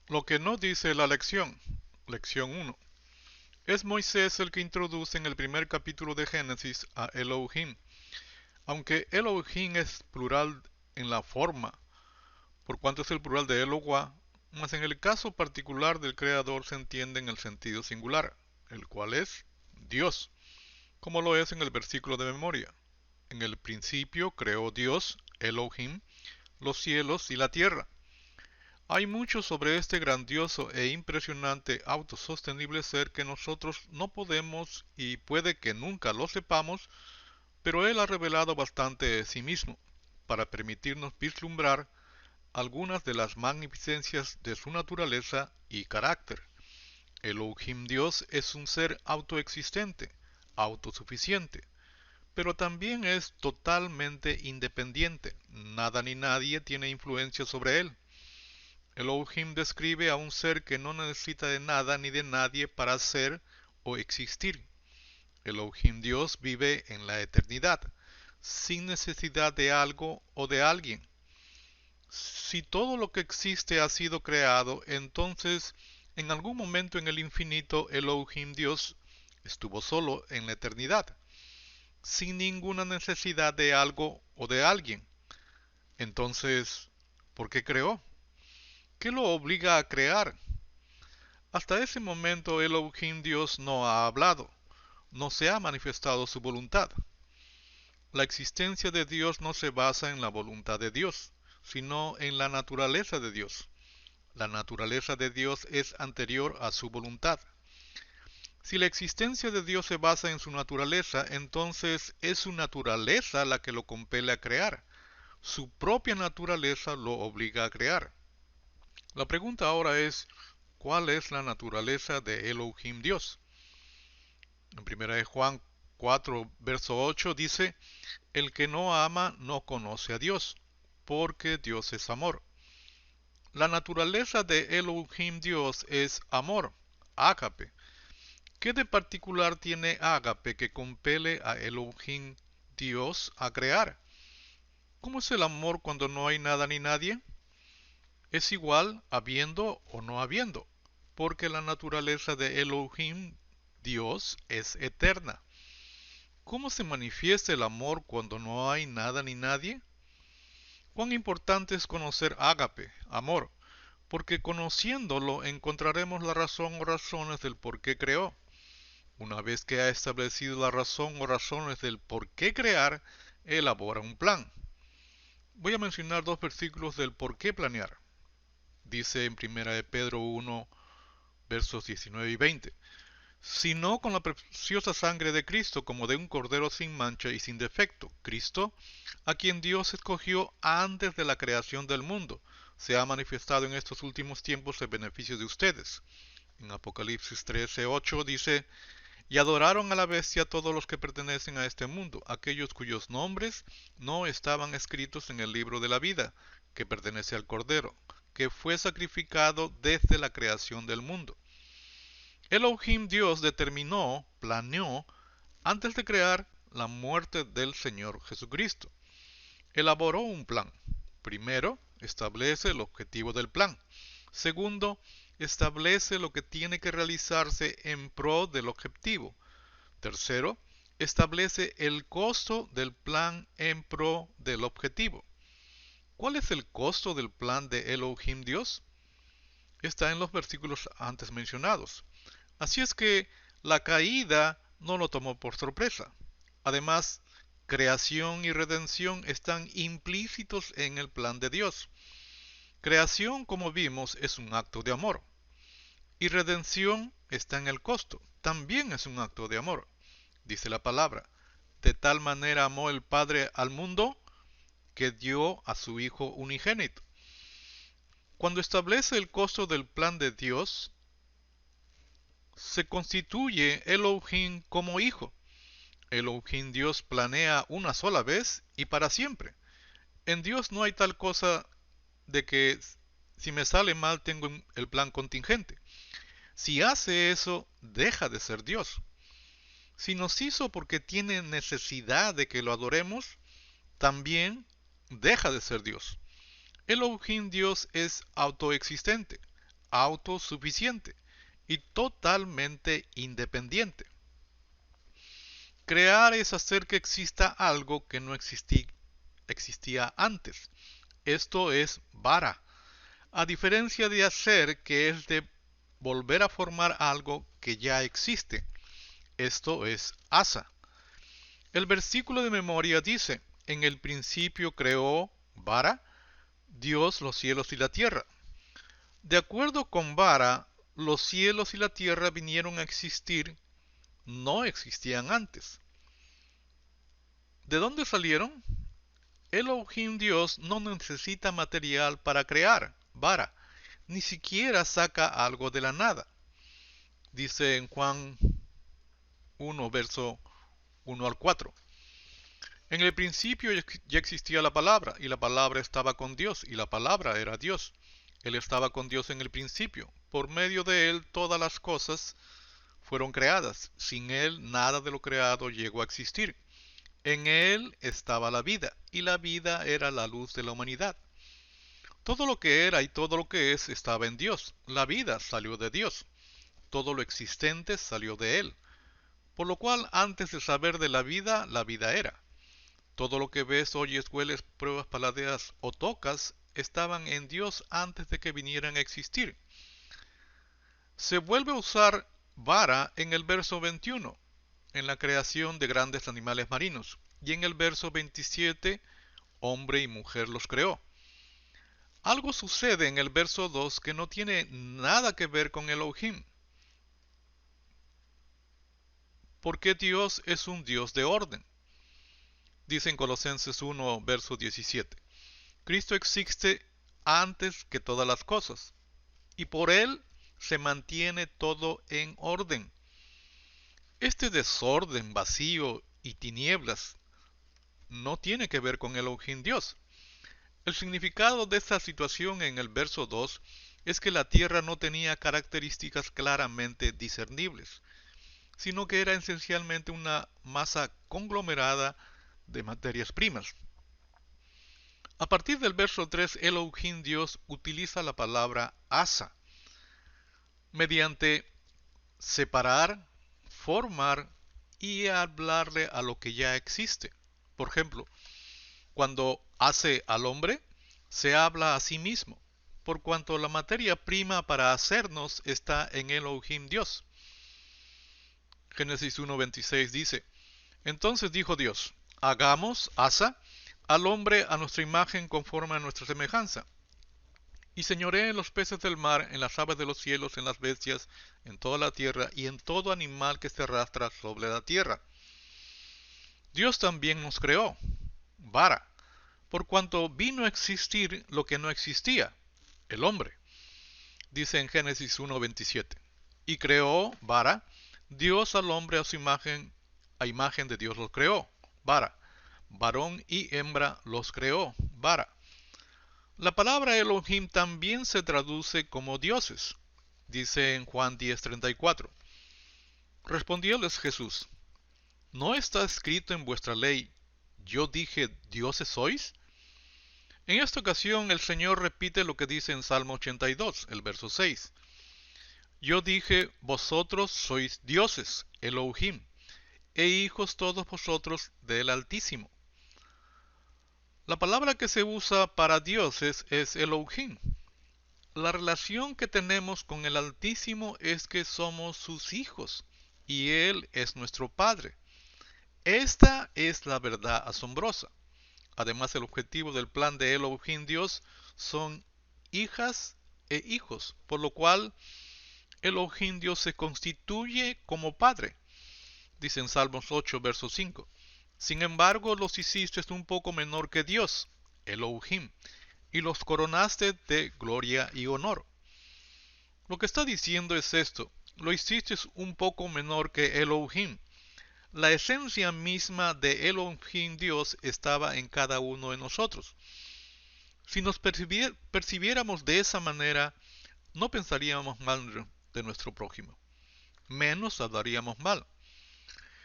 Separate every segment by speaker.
Speaker 1: Lo que no dice la lección. Lección 1. Es Moisés el que introduce en el primer capítulo de Génesis a Elohim. Aunque Elohim es plural en la forma, por cuanto es el plural de Elohua, mas en el caso particular del Creador se entiende en el sentido singular, el cual es Dios, como lo es en el versículo de memoria. En el principio creó Dios, Elohim, los cielos y la tierra. Hay mucho sobre este grandioso e impresionante autosostenible ser que nosotros no podemos y puede que nunca lo sepamos, pero él ha revelado bastante de sí mismo para permitirnos vislumbrar algunas de las magnificencias de su naturaleza y carácter. Elohim Dios es un ser autoexistente, autosuficiente, pero también es totalmente independiente. Nada ni nadie tiene influencia sobre él. Elohim describe a un ser que no necesita de nada ni de nadie para ser o existir. Elohim Dios vive en la eternidad, sin necesidad de algo o de alguien. Si todo lo que existe ha sido creado, entonces en algún momento en el infinito Elohim Dios estuvo solo en la eternidad, sin ninguna necesidad de algo o de alguien. Entonces, ¿por qué creó? ¿Qué lo obliga a crear? Hasta ese momento Elohim Dios no ha hablado, no se ha manifestado su voluntad. La existencia de Dios no se basa en la voluntad de Dios, sino en la naturaleza de Dios. La naturaleza de Dios es anterior a su voluntad. Si la existencia de Dios se basa en su naturaleza, entonces es su naturaleza la que lo compele a crear. Su propia naturaleza lo obliga a crear. La pregunta ahora es, ¿cuál es la naturaleza de Elohim Dios? En 1 de Juan 4, verso 8 dice, el que no ama no conoce a Dios, porque Dios es amor. La naturaleza de Elohim Dios es amor, ágape. ¿Qué de particular tiene ágape que compele a Elohim Dios a crear? ¿Cómo es el amor cuando no hay nada ni nadie? Es igual habiendo o no habiendo, porque la naturaleza de Elohim Dios es eterna. ¿Cómo se manifiesta el amor cuando no hay nada ni nadie? Cuán importante es conocer ágape, amor, porque conociéndolo encontraremos la razón o razones del por qué creó. Una vez que ha establecido la razón o razones del por qué crear, elabora un plan. Voy a mencionar dos versículos del por qué planear. Dice en 1 de Pedro 1, versos 19 y 20. Sino con la preciosa sangre de Cristo, como de un cordero sin mancha y sin defecto. Cristo, a quien Dios escogió antes de la creación del mundo, se ha manifestado en estos últimos tiempos en beneficio de ustedes. En Apocalipsis 13:8 dice, y adoraron a la bestia todos los que pertenecen a este mundo, aquellos cuyos nombres no estaban escritos en el libro de la vida, que pertenece al Cordero, que fue sacrificado desde la creación del mundo. Elohim Dios determinó, planeó, antes de crear la muerte del Señor Jesucristo. Elaboró un plan. Primero, establece el objetivo del plan. Segundo, establece lo que tiene que realizarse en pro del objetivo. Tercero, establece el costo del plan en pro del objetivo. ¿Cuál es el costo del plan de Elohim Dios? Está en los versículos antes mencionados. Así es que la caída no lo tomó por sorpresa. Además, creación y redención están implícitos en el plan de Dios. Creación, como vimos, es un acto de amor. Y redención está en el costo. También es un acto de amor. Dice la palabra, de tal manera amó el Padre al mundo que dio a su Hijo unigénito. Cuando establece el costo del plan de Dios, se constituye Elohim como hijo. Elohim Dios planea una sola vez y para siempre. En Dios no hay tal cosa de que si me sale mal tengo el plan contingente. Si hace eso, deja de ser Dios. Si nos hizo porque tiene necesidad de que lo adoremos, también deja de ser Dios. Elohim Dios es autoexistente, autosuficiente y totalmente independiente. Crear es hacer que exista algo que no existía antes. Esto es bara, a diferencia de hacer, que es de volver a formar algo que ya existe. Esto es asa. El versículo de memoria dice: en el principio creó bara, Dios los cielos y la tierra. De acuerdo con bara, los cielos y la tierra vinieron a existir, no existían antes. ¿De dónde salieron? Elohim Dios no necesita material para crear, bara, ni siquiera saca algo de la nada. Dice en Juan 1, verso 1 al 4. En el principio ya existía la palabra, y la palabra estaba con Dios, y la palabra era Dios. Él estaba con Dios en el principio. Por medio de él todas las cosas fueron creadas. Sin él nada de lo creado llegó a existir. En él estaba la vida, y la vida era la luz de la humanidad. Todo lo que era y todo lo que es estaba en Dios. La vida salió de Dios. Todo lo existente salió de él. Por lo cual, antes de saber de la vida era. Todo lo que ves, oyes, hueles, pruebas, paladeas o tocas estaban en Dios antes de que vinieran a existir. Se vuelve a usar vara en el verso 21, en la creación de grandes animales marinos, y en el verso 27, hombre y mujer los creó. Algo sucede en el verso 2 que no tiene nada que ver con Elohim, porque Dios es un Dios de orden. Dice en Colosenses 1, verso 17. Cristo existe antes que todas las cosas, y por él se mantiene todo en orden. Este desorden, vacío y tinieblas no tiene que ver con Elohim Dios. El significado de esta situación en el verso 2 es que la tierra no tenía características claramente discernibles, sino que era esencialmente una masa conglomerada de materias primas. A partir del verso 3, Elohim Dios utiliza la palabra asa, mediante separar, formar y hablarle a lo que ya existe. Por ejemplo, cuando hace al hombre, se habla a sí mismo, por cuanto la materia prima para hacernos está en Elohim Dios. Génesis 1:26 dice: entonces dijo Dios, hagamos asa al hombre a nuestra imagen conforme a nuestra semejanza, y señoree en los peces del mar, en las aves de los cielos, en las bestias, en toda la tierra, y en todo animal que se arrastra sobre la tierra. Dios también nos creó, vara, por cuanto vino a existir lo que no existía, el hombre. Dice en Génesis 1:27, y creó, vara, Dios al hombre a imagen de Dios los creó, vara, varón y hembra los creó, vara. La palabra Elohim también se traduce como dioses. Dice en Juan 10:34. Respondióles Jesús: ¿no está escrito en vuestra ley, yo dije, dioses sois? En esta ocasión el Señor repite lo que dice en Salmo 82, el verso 6. Yo dije, vosotros sois dioses, Elohim, e hijos todos vosotros del Altísimo. La palabra que se usa para dioses es Elohim. La relación que tenemos con el Altísimo es que somos sus hijos, y Él es nuestro Padre. Esta es la verdad asombrosa. Además, el objetivo del plan de Elohim Dios son hijas e hijos, por lo cual Elohim Dios se constituye como Padre. Dice en Salmos 8, verso 5. Sin embargo, los hiciste un poco menor que Dios, Elohim, y los coronaste de gloria y honor. Lo que está diciendo es esto: lo hiciste un poco menor que Elohim. La esencia misma de Elohim Dios estaba en cada uno de nosotros. Si nos percibiéramos de esa manera, no pensaríamos mal de nuestro prójimo, menos hablaríamos mal.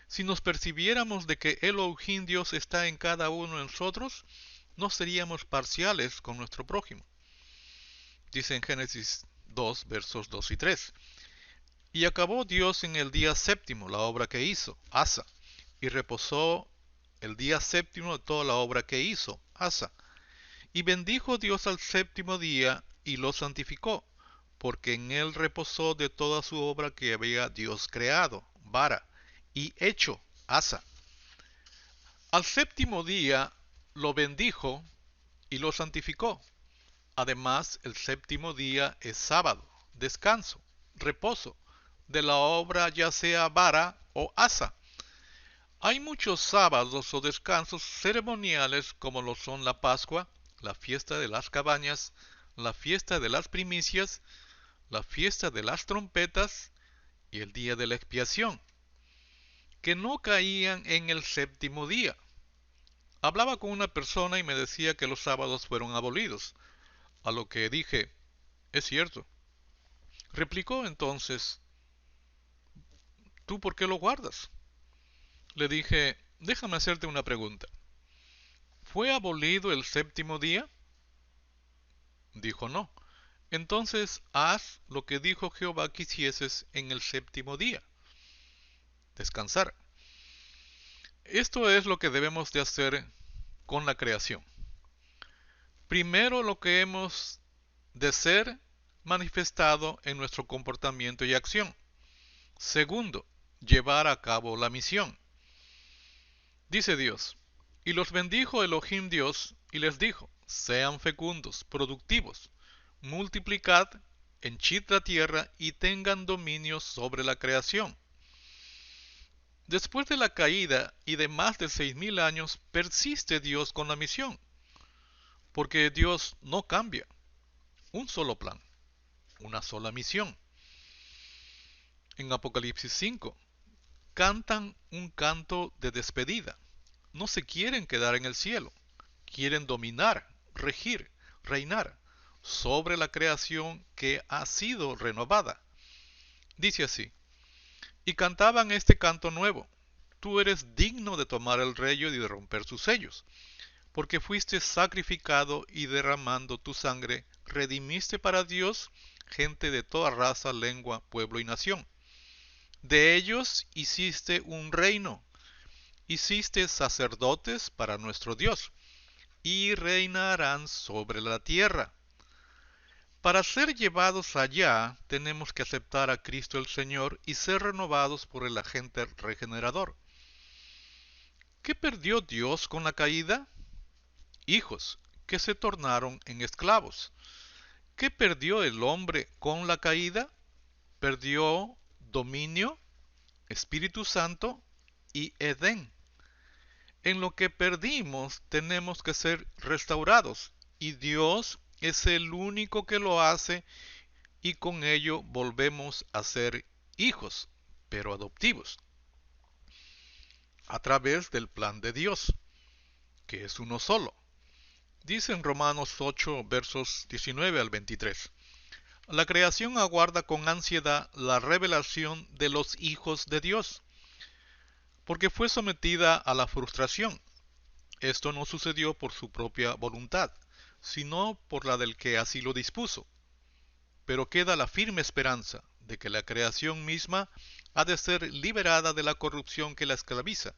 Speaker 1: Si nos percibiéramos de que Elohim Dios está en cada uno de nosotros, no seríamos parciales con nuestro prójimo. Dice en Génesis 2, versos 2 y 3. Y acabó Dios en el día séptimo la obra que hizo, Asa, y reposó el día séptimo de toda la obra que hizo, Asa. Y bendijo Dios al séptimo día y lo santificó, porque en él reposó de toda su obra que había Dios creado, vara, y hecho, Asa. Al séptimo día lo bendijo y lo santificó. Además, el séptimo día es sábado, descanso, reposo, de la obra ya sea vara o asa. Hay muchos sábados o descansos ceremoniales como lo son la Pascua, la fiesta de las cabañas, la fiesta de las primicias, la fiesta de las trompetas y el día de la expiación, que no caían en el séptimo día. Hablaba con una persona y me decía que los sábados fueron abolidos, a lo que dije, es cierto. Replicó entonces, ¿tú por qué lo guardas? Le dije, déjame hacerte una pregunta. ¿Fue abolido el séptimo día? Dijo, no. Entonces haz lo que dijo Jehová que hicieses en el séptimo día, descansar. Esto es lo que debemos de hacer con la creación. Primero, lo que hemos de ser manifestado en nuestro comportamiento y acción. Segundo, llevar a cabo la misión. Dice Dios, y los bendijo Elohim Dios, y les dijo, sean fecundos, productivos, multiplicad, henchid la tierra, y tengan dominio sobre la creación. Después de la caída y de más de 6000 años, persiste Dios con la misión, porque Dios no cambia. Un solo plan, una sola misión. En Apocalipsis 5, cantan un canto de despedida. No se quieren quedar en el cielo, quieren dominar, regir, reinar sobre la creación que ha sido renovada. Dice así, y cantaban este canto nuevo, tú eres digno de tomar el rollo y de romper sus sellos, porque fuiste sacrificado y derramando tu sangre, redimiste para Dios gente de toda raza, lengua, pueblo y nación. De ellos hiciste un reino, hiciste sacerdotes para nuestro Dios, y reinarán sobre la tierra. Para ser llevados allá, tenemos que aceptar a Cristo el Señor y ser renovados por el agente regenerador. ¿Qué perdió Dios con la caída? Hijos que se tornaron en esclavos. ¿Qué perdió el hombre con la caída? Perdió dominio, Espíritu Santo y Edén. En lo que perdimos tenemos que ser restaurados y Dios es el único que lo hace y con ello volvemos a ser hijos, pero adoptivos, a través del plan de Dios, que es uno solo. Dice en Romanos 8, versos 19 al 23. La creación aguarda con ansiedad la revelación de los hijos de Dios, porque fue sometida a la frustración. Esto no sucedió por su propia voluntad, sino por la del que así lo dispuso. Pero queda la firme esperanza de que la creación misma ha de ser liberada de la corrupción que la esclaviza,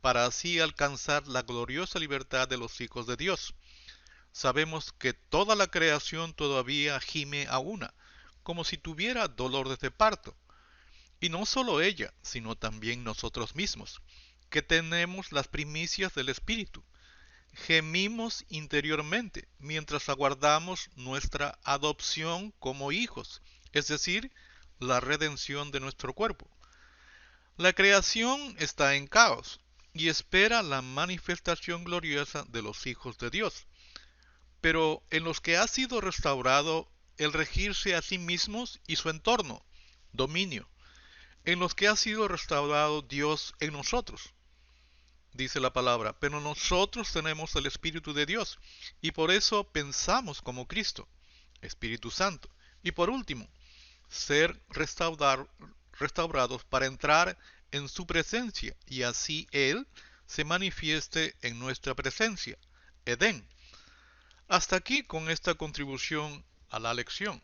Speaker 1: para así alcanzar la gloriosa libertad de los hijos de Dios. Sabemos que toda la creación todavía gime a una, como si tuviera dolores de parto. Y no solo ella, sino también nosotros mismos, que tenemos las primicias del Espíritu. Gemimos interiormente mientras aguardamos nuestra adopción como hijos, es decir, la redención de nuestro cuerpo. La creación está en caos y espera la manifestación gloriosa de los hijos de Dios. Pero en los que ha sido restaurado el regirse a sí mismos y su entorno, dominio, en los que ha sido restaurado Dios en nosotros. Dice la palabra, pero nosotros tenemos el Espíritu de Dios y por eso pensamos como Cristo, Espíritu Santo. Y por último, ser restaurados para entrar en su presencia y así Él se manifieste en nuestra presencia, Edén. Hasta aquí con esta contribución a la lección.